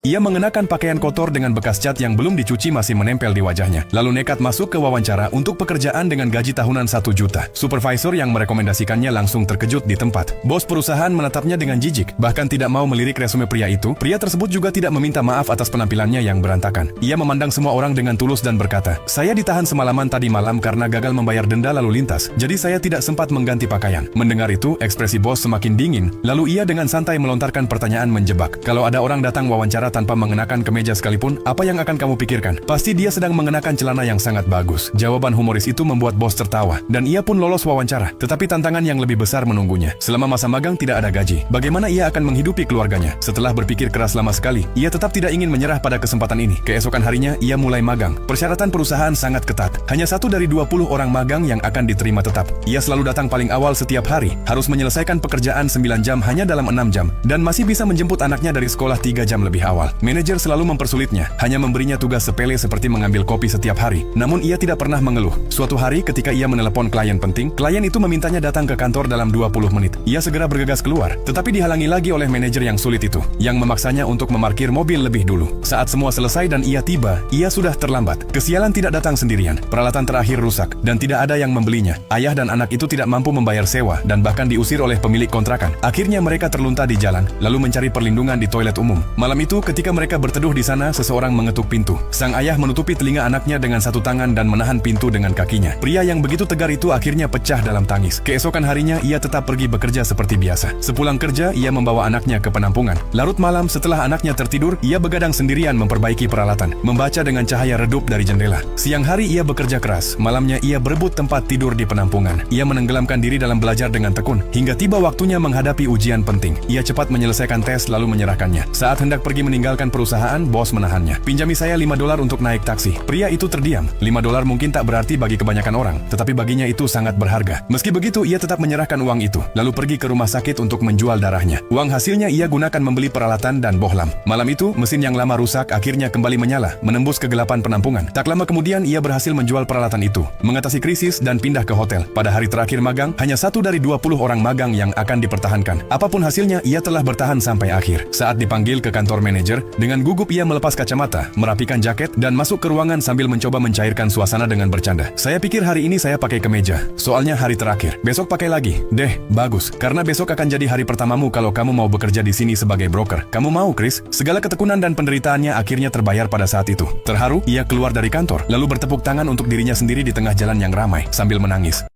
Ia mengenakan pakaian kotor dengan bekas cat yang belum dicuci masih menempel di wajahnya. Lalu nekat masuk ke wawancara untuk pekerjaan dengan gaji tahunan 1 juta. Supervisor yang merekomendasikannya langsung terkejut di tempat. Bos perusahaan menatapnya dengan jijik, bahkan tidak mau melirik resume pria itu. Pria tersebut juga tidak meminta maaf atas penampilannya yang berantakan. Ia memandang semua orang dengan tulus dan berkata, "Saya ditahan semalaman tadi malam karena gagal membayar denda lalu lintas, jadi saya tidak sempat mengganti pakaian." Mendengar itu, ekspresi bos semakin dingin, lalu ia dengan santai melontarkan pertanyaan menjebak. "Kalau ada orang datang wawancara tanpa mengenakan kemeja sekalipun, apa yang akan kamu pikirkan? Pasti dia sedang mengenakan celana yang sangat bagus." Jawaban humoris itu membuat bos tertawa, dan ia pun lolos wawancara. Tetapi tantangan yang lebih besar menunggunya. Selama masa magang tidak ada gaji. Bagaimana ia akan menghidupi keluarganya? Setelah berpikir keras lama sekali, ia tetap tidak ingin menyerah pada kesempatan ini. Keesokan harinya, ia mulai magang. Persyaratan perusahaan sangat ketat. Hanya 1 dari 20 orang magang yang akan diterima tetap. Ia selalu datang paling awal setiap hari, harus menyelesaikan pekerjaan 9 jam hanya dalam 6 jam, dan masih bisa menjemput anaknya dari sekolah 3 jam lebih awal. Manajer selalu mempersulitnya, hanya memberinya tugas sepele seperti mengambil kopi setiap hari. Namun ia tidak pernah mengeluh. Suatu hari ketika ia menelepon klien penting, klien itu memintanya datang ke kantor dalam 20 menit. Ia segera bergegas keluar, tetapi dihalangi lagi oleh manajer yang sulit itu, yang memaksanya untuk memarkir mobil lebih dulu. Saat semua selesai dan ia tiba, ia sudah terlambat. Kesialan tidak datang sendirian. Peralatan terakhir rusak, dan tidak ada yang membelinya. Ayah dan anak itu tidak mampu membayar sewa, dan bahkan diusir oleh pemilik kontrakan. Akhirnya mereka terlunta di jalan, lalu mencari perlindungan di toilet umum. Malam itu ketika mereka berteduh di sana, seseorang mengetuk pintu. Sang ayah menutupi telinga anaknya dengan satu tangan dan menahan pintu dengan kakinya. Pria yang begitu tegar itu akhirnya pecah dalam tangis. Keesokan harinya, ia tetap pergi bekerja seperti biasa. Sepulang kerja, ia membawa anaknya ke penampungan. Larut malam setelah anaknya tertidur, ia begadang sendirian memperbaiki peralatan, membaca dengan cahaya redup dari jendela. Siang hari ia bekerja keras, malamnya ia berebut tempat tidur di penampungan. Ia menenggelamkan diri dalam belajar dengan tekun, hingga tiba waktunya menghadapi ujian penting. Ia cepat menyelesaikan tes lalu menyerahkannya. Saat hendak pergi meninggalkan perusahaan, bos menahannya. "Pinjami saya $5 untuk naik taksi." Pria itu terdiam. $5 mungkin tak berarti bagi kebanyakan orang, tetapi baginya itu sangat berharga. Meski begitu, ia tetap menyerahkan uang itu, lalu pergi ke rumah sakit untuk menjual darahnya. Uang hasilnya ia gunakan membeli peralatan dan bohlam. Malam itu, mesin yang lama rusak akhirnya kembali menyala, menembus kegelapan penampungan. Tak lama kemudian, ia berhasil menjual peralatan itu, mengatasi krisis dan pindah ke hotel. Pada hari terakhir magang, hanya 1 dari 20 orang magang yang akan dipertahankan. Apapun hasilnya, ia telah bertahan sampai akhir. Saat dipanggil ke kantor manajer, dengan gugup ia melepas kacamata, merapikan jaket, dan masuk ke ruangan sambil mencoba mencairkan suasana dengan bercanda. "Saya pikir hari ini saya pakai kemeja, soalnya hari terakhir. Besok pakai lagi." "Deh, bagus, karena besok akan jadi hari pertamamu kalau kamu mau bekerja di sini sebagai broker. Kamu mau, Chris?" Segala ketekunan dan penderitaannya akhirnya terbayar pada saat itu. Terharu, ia keluar dari kantor, lalu bertepuk tangan untuk dirinya sendiri di tengah jalan yang ramai, sambil menangis.